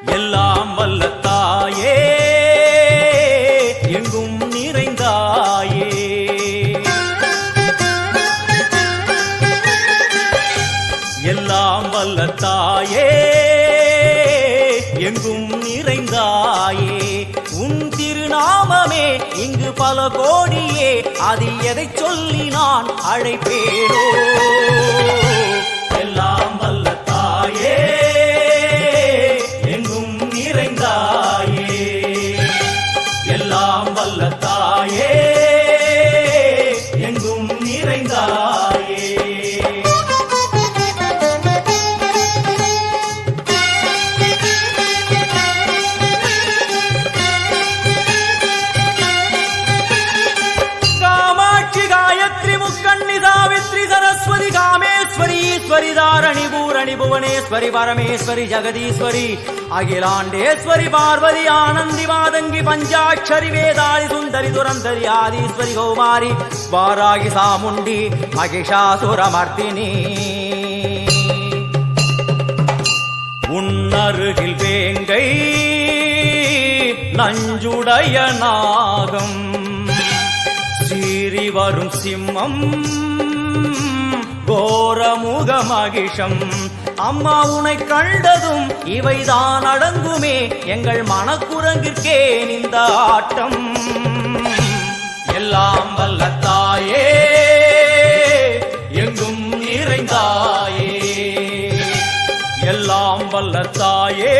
எல்லாம் வல்ல தாயே எங்கும் நிறைந்தாயே எல்லாம் வல்ல தாயே எங்கும் நிறைந்தாயே உன் திருநாமமே இங்கு பல கோடியே அதில் எதை சொல்லி நான் அழைப்பேனோ எல்லாம் வல்ல தாயே எங்கும் நிறைந்தாயே எல்லாம் வல்ல தாயே எங்கும் நிறைந்தாயே सरस्वती कामेश्वरी ईश्वरी धारणी भूरणी भुवनेश्वरी परमेश्वरी जगदीश्वरी अखिलांडेश्वरी पार्वती आनंदी मादंगी पंचाक्षरी वेदाली सुंदरी दुरंधरी आदिश्वरी कौमारी वारागी सामुंडी महिषासुरमर्दिनी உன்னருகில் வேங்கை நஞ்சுடைய நாகம் சீறி வரும் சிம்மம் கோரமுக மகிஷம் அம்மா உனை கண்டதும் இவைதான் அடங்குமே எங்கள் மனக்குரங்கிற்கே இந்த ஆட்டம் எல்லாம் வல்ல தாயே எங்கும் நிறைந்தாயே எல்லாம் வல்ல தாயே